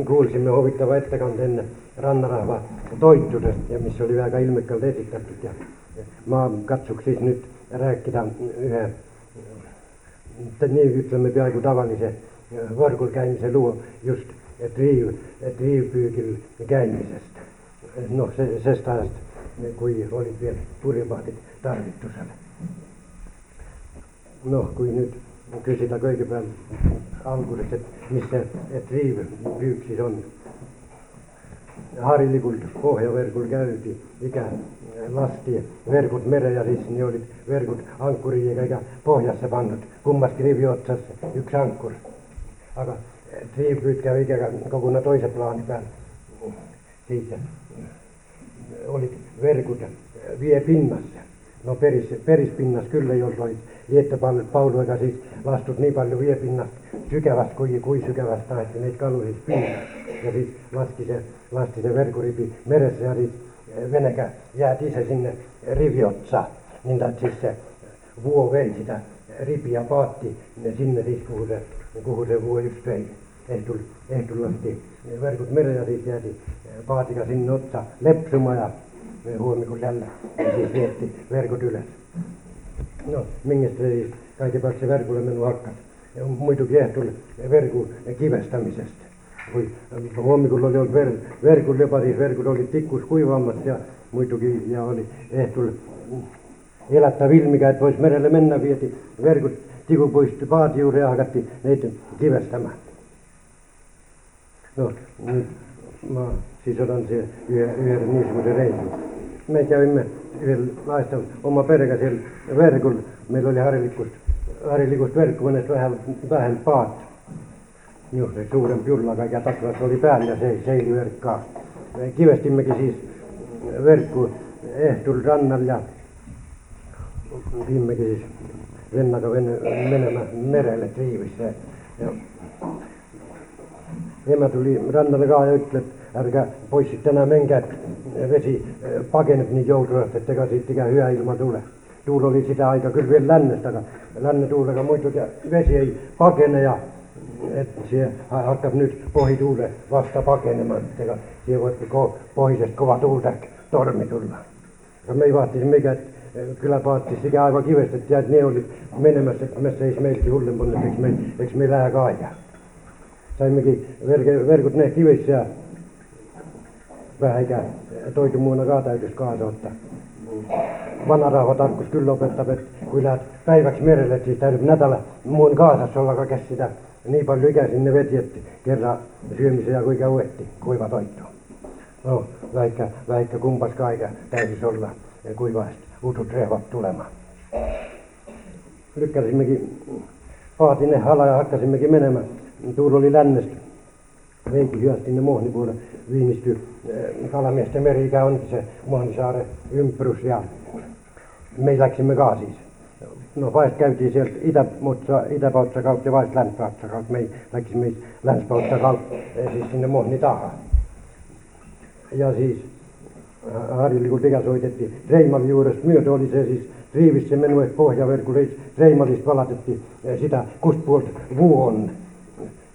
Kuulsimme huvittava ettekanta ennen Rannarahva Toittusesta, ja missä oli aika ilmekkältä esitetty. Ja mä katsoks siis nyt rääkkida yhden, niin ütleme peaaegu tavallise võrgul käimise luo just triivpüügil käimisest. Noh, sest ajast, kui olid veel purjepaadid tarvitusel. Noh, kui nüüd küsida kõigepealt alguses, et mis see triivpüük siis on. Harilikult pohjavergul käydi, ikä lasti verkut mere ja siis nii olid verkut ankuriga ikä pohjasse pannut, kummaski rivi otsas üks ankur. Aga triivpüüt käy ikäga koguna toise plaani peal. Siis olid verkut vie pinnasse. No peris pinnas küll ei olnud, olid Liettepauluega siis lastud nii palju viepinnast sügävast, kui sügävast taheti neid kalu siis püüda. Ja siis lasti se verkuribi meressä ja siis venäkä jääti ise sinne rivi otsa. Niin että siis se vuo vei sitä ripiä paatti sinne siis kuhu se vuo just vei. Ehtul lasti verkut mereen ja siis jääti paatika sinne otsa lepsuma ja huomikulla jälle siis vietti verkot ylös. No, mingestä siis kaikkepäät se verkulle menu hakkas. Muitukin ehtul verkun kivestämisestä. Huomikulla oli ollut verkulla jopa siis verkut oli tikkus kuivaamassa ja muitukin ja oli ehtul elättä vilmikä, että vois merelle mennä vieti verkut tikupuisti paati juuri ja hakatti neitä kivestämään. No, nyt mä siis otan siihen yhden niin semmoisen reissun. Me kävimme yhdenlaista oma perkä siellä verkulla. Meillä oli harilikusta verkkuveneesta vähän paat. Joo, se suurempi julla kaikkea taklassa oli päällä ja seiliverkkaa. Me kivestimmekin siis verkkuun ehtul rannalla ja viimmekin siis vennaka menemään merelle triivissä. Ja emä tuli rannalle kaa ja ütles, että ärkää pois sitten enää menkää, vesi pakeneb niin joutuisesti, ettekä siitä ikään hyvä ilma tule. Tuul oli sitä aika kyllä vielä lännestä, lännetuulega muistukin vesi ei pakene ja että se hakkab nyt pohituule vasta pakenemaan, ettekä siihen voitti pohjisesta kova tuulta tormi tulla. Ja me ei vahtisi mikä, että kyllä paattis sikä aivan kivestettiin ja että ne oli menemässä, että me seis meiltä hullempun, että eikö me lähe kaajaa. Saimmekin verkot ne kivissä ja vähän ikään toitumuuna kaa täytyisi kaasottaa. Vanha rahva tarkkus kyllä opettaa, että kun lähdet päiväksi merelle, että siis täytyy nätällä muun kaasassa olla käs sitä niin paljon ikään sinne veti, että kerran syömisen ja kuinka uetti kuiva toitto. No, väikkä kumpas kaika täytyisi olla kuivasti utut rehvat tulemaan. Lykkäsimmekin paatin ne hala ja hakkasimmekin menemään. Tuulla oli lännestä. Veikin hyösti ne Muonipuolelle viimisty kalamiesten meri-ikä onkin se Muonisaaren ympärys ja me läksimme kaa siis. No vaist käytiin sieltä itäpautsa kautta ja vaist länspautsa kautta. Me läksimme länspautsa kautta siis sinne Muoni tahaa. Ja siis harjullikult ikä soitettiin Reimali juuresta myötä oli se siis riivissä menu, että pohjaverkulle Reimalista valatettiin sitä kust puolta vuon.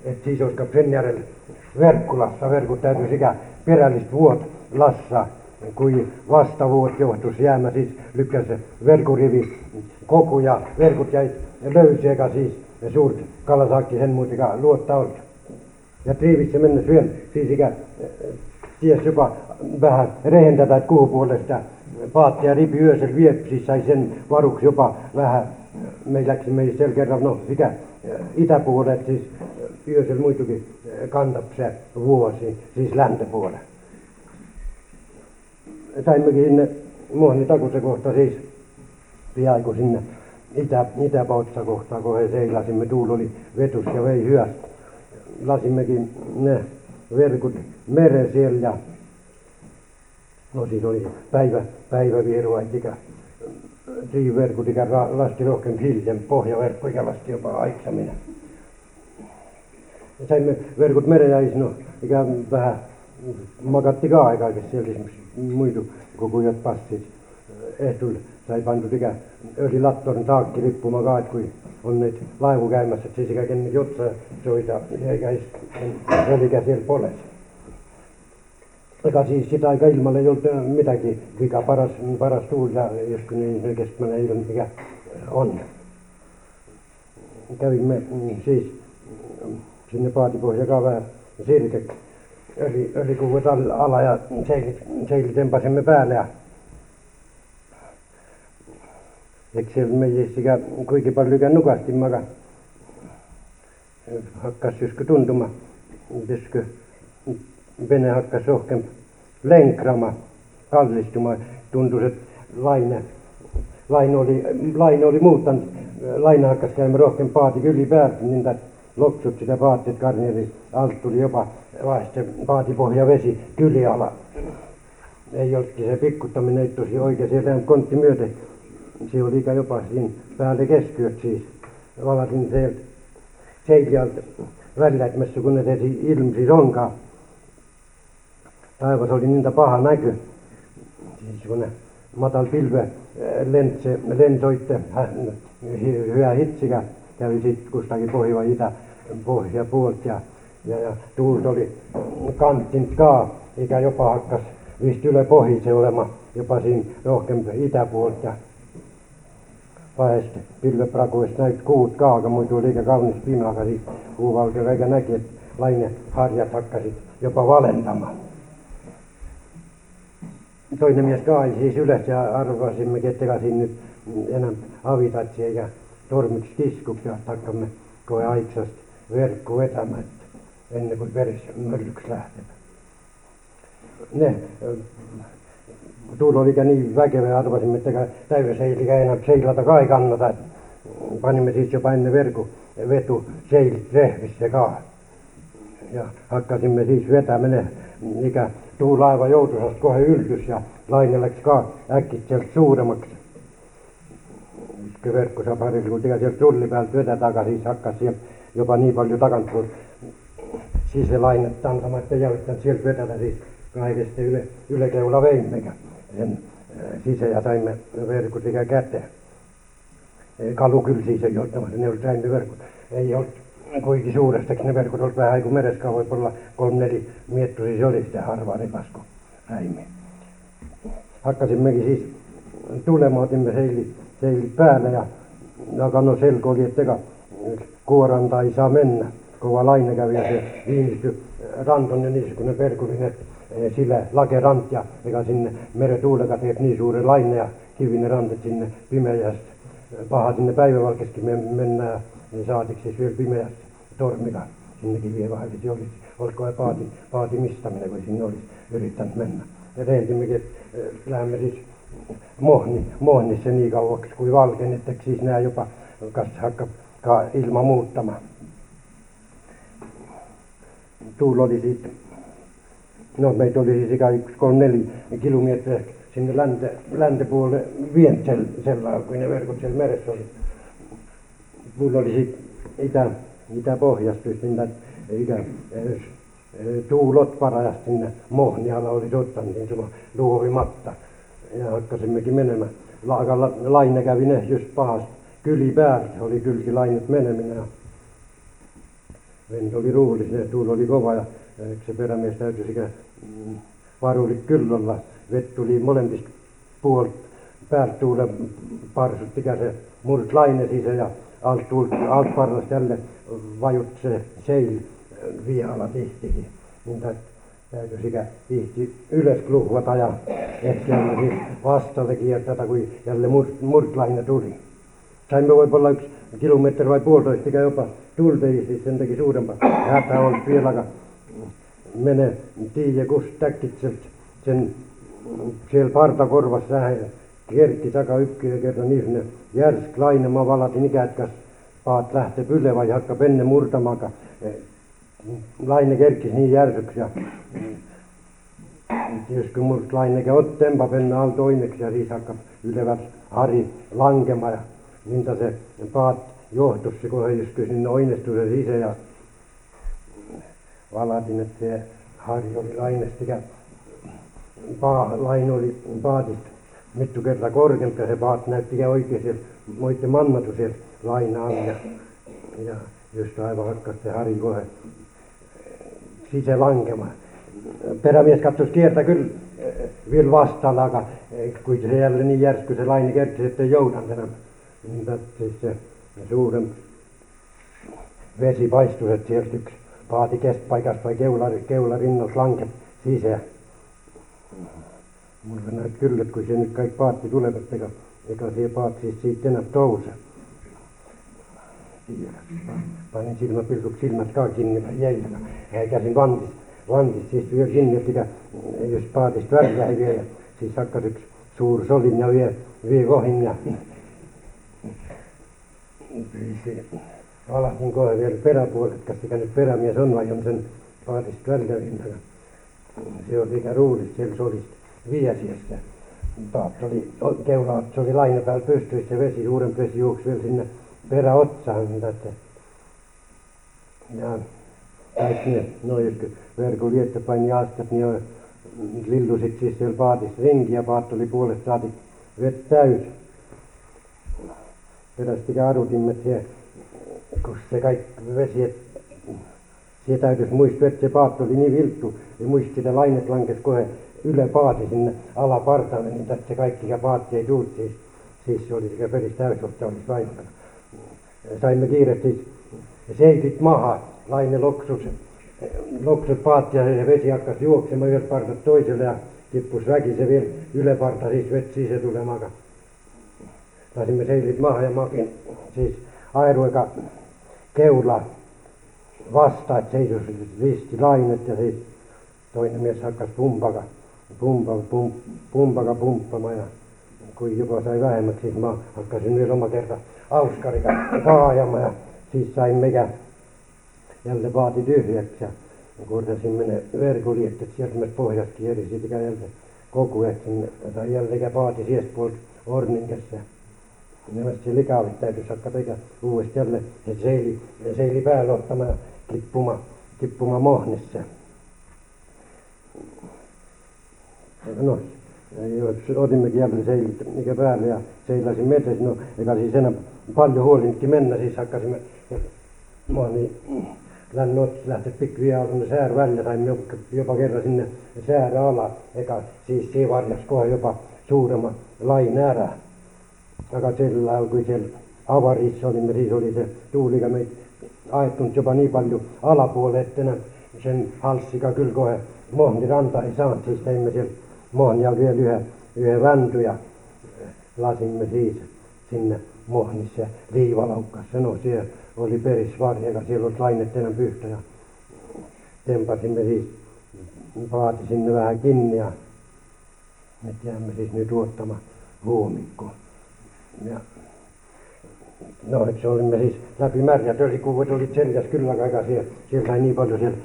Että siis olisiko sen järjellä Verkkulassa verkut täytyisi ikä perällistä vuot lassa, kui vastavuot johtus jäämä siis lykkäs se verkurivi koku ja verkut jäi löysiäkä siis ja suurt kalasaakki sen muutika luotta oli. Ja triivissä mennä syön siis ikä ties jopa vähän rehentätä, että kuupuolesta paatti ja ripi yösel viep, siis sai sen varuksi jopa vähän. Me läksimme siellä kerran, no ikä itäpuolet siis yösel muitukin kantap se vuosi, siis läntepuolelle. Saimmekin sinne Muoni takuse kohta siis piaiku sinne itäpautsa kohtaa, kun he seilasimme, tuul oli vetus ja vei hyöstä. Lasimmekin ne verkut meren siellä ja no siinä oli päivävieru ikä triiverkut ikä lasti rohkem hiljem, pohjaverkku ikä lasti jopa aiksaminen. Saimme verkut merejäis, no ikä vähän makatti kaa aikaa, siellä esimerkiksi muitu kukujat passit. Ehtul sai pantu sikä öljylattorin taakki rippumaan kaat, kun on nyt laivu käymässä, että sikä kenni jotsa soita, eikä öljykä siellä poles. Eikä siis sitä aika ilmalle ei ollut mitäkin vika, paras tuuli, jos kun niin oikeastaan ilman mikä on. Kävimme siis sinne Paatipohjakaan vähän sirkeksi. Öljykuvat ala ja seilit tempasimme päälle. Ja eikö siellä meijä sikä kuinka paljon nukasti maka. Hakkas joskus tuntuma, joskus vene hakkas rohkem lenkrama kallistuma. Tuntui, että laine oli muuttanut. Laine hakkas käymään rohkem paati yli päältä, niin loksut sitä paatteet karnieri alta tuli jopa vaiste paatipohja vesi kyliala. Ei ollutkin se pikkuttaminen, ei tosi oikein sieltä kontti myöten. Se oli ikä jopa siinä päälle keskiöt siis. Valasin sieltä seilialta väliläitmässä, kun ne teki ilmsi ronkaa. Taivas oli niitä paha näky. Siis kun ne matal pilve lensoitte, hyvä hitsikä. Kävi sitten kustakin pohjapuolta ja tuulta oli kanttint kaa, eikä jopa hakkas vist yle pohjise olema jopa siinä rohkem itäpuolta ja vahest pilveprakuista näyt kuut kaaga, muidu oli eikä kaunis pimeäkä siis kuuvalkea eikä näki, että laine harjat hakkasit jopa valentamaan. Toinen mies kaai siis ylös ja arvasimme, ketkä siinä nyt enää avitatsi eikä tormiksi kiskuksi ja takkamme koe aiksasti verkko vetämään, ennen kuin verismöllyksi lähtevät. Tuulo oli niin väkevä ja arvasimme, että täydeseilikä enää seilata kai kannata. Panimme siis jopa ennen vetu seilit rehvissä kaa. Ja hakkasimme siis vetämään mikä tuulaiva joutusasta kohe yltys ja laine läks kaa äkkiseltä suuremmaksi. Verkko saa parilla, kun sieltä trulli päältä vetä takaisin, siis hakkas sieltä jopa niin paljon takana siselainetta antamaan, että jäyttän sieltä vetätä siis kaikesta ylekeula veimmekä sen sisä ja saimme verkot ikä käteen. Kalu kyllä siis ei ottamassa, ne oli saimme verkot. Ei ollut kuinkin suurestakin ne verkot, oli vähän kuin mereskaan, voi olla 3-4 miettu, siis oli sitä harvaa ripasko saimme. Hakkasimmekin siis tulemaan, otimme seilit päällä ja no selko oli, että kuoranta ei saa mennä. Kova laine kävi ja se viimeistyi ranton ja niissä, kun ne perkuliset sillä lakerant ja eikä sinne meretuulekaan teet niin suuri laine ja kivinen rantet sinne pimeästä. Paha sinne päivävalkeskin mennään niin saatiksi siis vielä pimeästä tormika sinne kivien vahvisi olisi. Olisiko paati mistaminen, kun sinne olisi yrittänyt mennä. Ja teiltimmekin, että lähdemme siis Mohnissa niin kauaksi kuin valkeni, että siis nää jopa hakka ilma muuttamaan. Tuulo oli siitä, no meitä oli siis ikä 1-3-4 kilometriä sinne läntepuolelle vient sellainen, kun ne verkot siellä meressä oli. Tuulo oli siitä itä-pohjasta, sinne tuulot parajasti sinne Mohnialla olisi ottanut niin sama luovimatta. Ja hakkasimmekin menemään. Laine kävi ne just pahasti kyli päällä, oli kylki lainet meneminen. Vento oli ruullinen, tuuli oli kova ja se perämies täytyi sekä varulit kyllolla. Vettä tuli molemmista puolta päältä tuulen parsut, mikä se murt laine sisään ja alt parrasta jälleen vajut se seil vialla tihtikin. Niin täytyy sekä tihti ylös kluhvata ja ehkä siis vastalle kiertätä, kun jälleen murtlaine tuli. Saimme voi olla 1 kilometri vai 1,5 mikä jopa tultiin, siis sen teki suurempaa. Hätä on vieläkään mene tiiä kustäkkitseltä sen siellä partakorvassa kerkki taka ykköä kerran niihin järsk laine mä valatin ikätkäs paat lähtee pylle vai hakka penne murtamaka. Laine kerkkis niin järsyksi ja jos kun murt laineke ottempa penna al toimeksi ja siis hakka ylevät hari lankema ja mintä se paat johtus se kohe jos sinne oinestui se sisä ja valatin että se hari oli lainesta ja laine oli paatista mittu kertaa korkeampi ja se paat näytti ikään oikein siellä, moitte mannatu siellä lainaan ja just aivan hakkas se Hari kohe sisä lankemaan. Perämies katsos kiertä kyllä vielä vastaalla, aga kun se jälleen niin järsky se laini kertsi, että ei joudan enää. Niin siis se suurempi vesi paistus, että sieltä yksi paati keskpaikasta vai keularinnot lanke sisään. Mulla näyt kyllä, että kun se nyt kaikki paatti tulevat, eikä se paat siis siitä enää touse. Panin silmäpilkuksi silmät kaa kiinni jäljellä. Käsin vantis siis vielä kiinni, että jos paatista värjää ei vie. Ja siis hakkas yksi suur solin ja vie kohin ja siis alasin kohe vielä peräpuolet, kas sikä nyt perämies on vai on sen paatista värjävin. Se oli ikä ruudista siellä solista viesiässä. Paat oli keula, se oli laine päällä pystyis se vesi, suurempi vesi juoksi vielä sinne peräotsaan. Ja kaikki ne, jotka verkon liettä paini astat, niin lillusit siis siellä paatissa rinki ja paat oli puolesta saati vettä täys. Perästikä arutimme siellä, kun se kaikki vesi, siellä täytyisi muistaa, että se paat oli niin vilttu, ja muisti sitä lainet lankes kohe yle paati sinne alapartaalle, niin että se kaikki paatti ei tullut siis se oli sekä peris täysotta olisi lainakana. Saimme kiireesti seitit maha, laine loksut paatti ja se vesi hakkas juoksemaan yhdet partat toiselle ja tippus väkisen vielä yleparta siis vetsi se tulemaan. Laisimme seilit maha ja makin siis airueka keula vasta, että seisos risti lainet ja sitten toinen mies hakkas pumppamaan ja kun jopa sai vähemmäksi, siis mä hakkasin vielä oma kerta auskarika kaajamaan ja siis sain mekä jälleen paati tyhjäksi ja korjasimme ne verkoliettet sieltä myös pohjaskin eri siitä jälleen kokueksi tai jälleen paati sieltä puolta Orninkessa. Nämä se likaalit täytyisi hakkata eikä uudesti jälleen se seili päällä ottamaan kippuma mohnissa. No, otimmekin jälleen seilit mikä päälle ja seilasin metässä, no eikä siis enää paljon huolinutkin mennä, siis hakkasimme mohni lännot lähtes pikkuja alta säär välillä, saimme jopa kerran sinne säärä ala, eikä siis se varjas kohe jopa suuremman lain ära. Aga sillä alkoi siellä avarissa olimme, siis oli se tuulika meitä ajettunut jopa niin paljon alapuolelle, että sen halssika kyllä kohe mohni ranta ei saanut, siis teimme siellä mohni alla vielä yhden vänty ja lasimme siis sinne mohnissa riivalaukassa. No siellä oli perisvarja, eikä siellä ollut lainet enää pyhtä ja tempasimme siis paati sinne vähän kiinni ja me jäämme siis nyt tuottamaan huomikkoon. Ja no, se olimme siis läpi märjät öljykuvut olit selkäs kyllä kaikaa siellä sai niin paljon siellä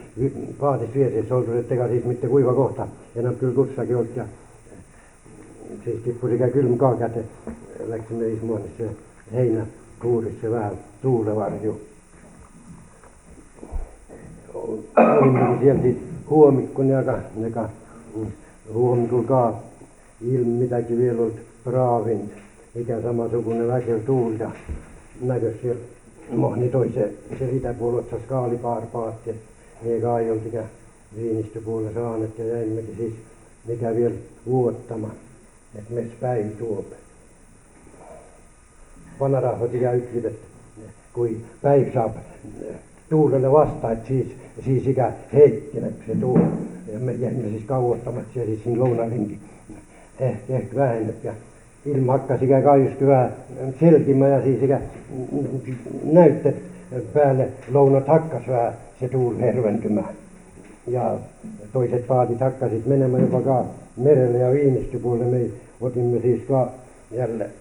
paatis viesissä oltu, ettekä siis mitte kuiva kohta enää kyllä kussakin ollut ja siis tippui sekä kylmä käte läksimme siis muonissa heinä kuurissa vähän tuulevarju. Olimmekin siellä siis huomikkon joka huomikulla mitäkin vielä ollut praavint. Mikä samansukuinen väkev tuuli ja näkös siellä mohni toi se itäpuolella otsas kaalipaarpaatti, eikä aioltikä viinistöpuolella saanet ja jäimmekin siis mikä vielä vuottama, että mes päin tuope. Vanarahvat ikä yksit, että kui päiv saab tuulelle vasta, että siis ikä heikkeneb se tuul. Ja me jäimme siis kauottamat siellä siis siinä lounarinkin ehkä väheneb ja ilma hakkas ikään kaiusti vähän selkimään ja siis ikään näyttet päälle lounat hakkas vähän se tuuli herventymään. Ja toiset paatit hakkasit menemään jopa merelle ja viinistypuolelle. Me otimme siis jälleen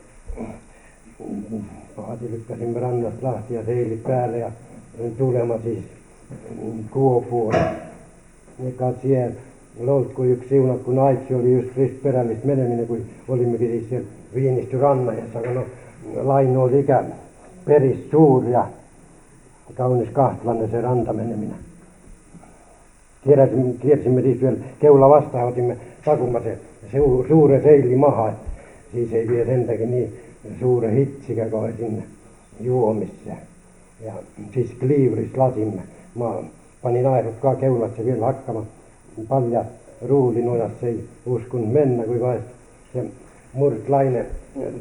paati lykkäsimme rannasta lahti ja seilit päälle ja tulema siis Kuopuolle. Eikä siellä ollut kuin yksi siunat, kun aitsi oli just ristperällistä meneminen, kun olimmekin siis siellä viinisty rannajassa. No, laino oli ikä peris suuri ja kaunis kahtlanne se rantameneminen. Kiersimme siis vielä keula vastaan, otimme takumme se suuren seili maha. siis ei vie sentäkin niin suure hitsikä kuin sinne juomissa. Ja siis kliivuris lasimme. Mä panin airutkaa keulat se vielä hakkama. Palja ruuli nojas ei uskun mennä, kun vai se murtlainen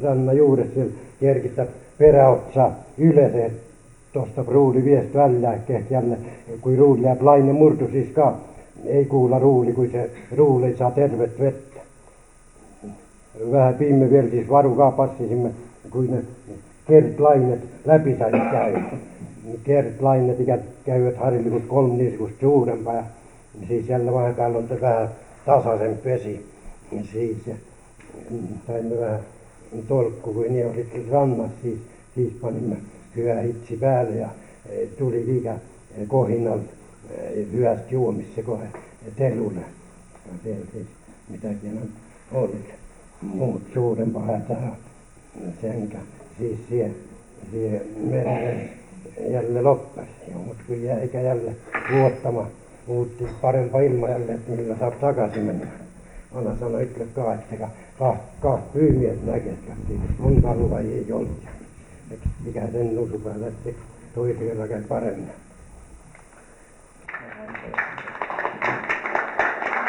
ranna juures siellä kerkistä peräotsa ylese. Tuosta ruuli viestä väljääkkeet jälle, kun ruuli jää lainen murtu siis ei kuulla ruuli, kun se ruuli ei saa tervet vettä. Vähän piimme vielä siis varukaa passisimme, kun ne kertlainet läpi sai käy. Kertlainet käyvät harillikuus 3 niskusta suurempaa ja siis jälle vähän päällä on vähän tasaisen vesi. Siis saimme vähän tolkku, kun ne on sitten rannassa, siis panimme hyvä hitsi päälle ja tuli ikä kohinalta hyvästä juomissa kohe telulle. Siellä siis mitäkin on ollut muut suurempaa hätää senkä. Siis siihen mereen jälle loppasi, mutta kun jäikä jälle vuottama, muutti parempaa ilma jälle, että millä saa takaisin mennä. Anna sanoi itse että kahta pyymies näkeskattiin, mun kalva ei ollut. Mikä sen nusu päällä, että toisella käy paremmin.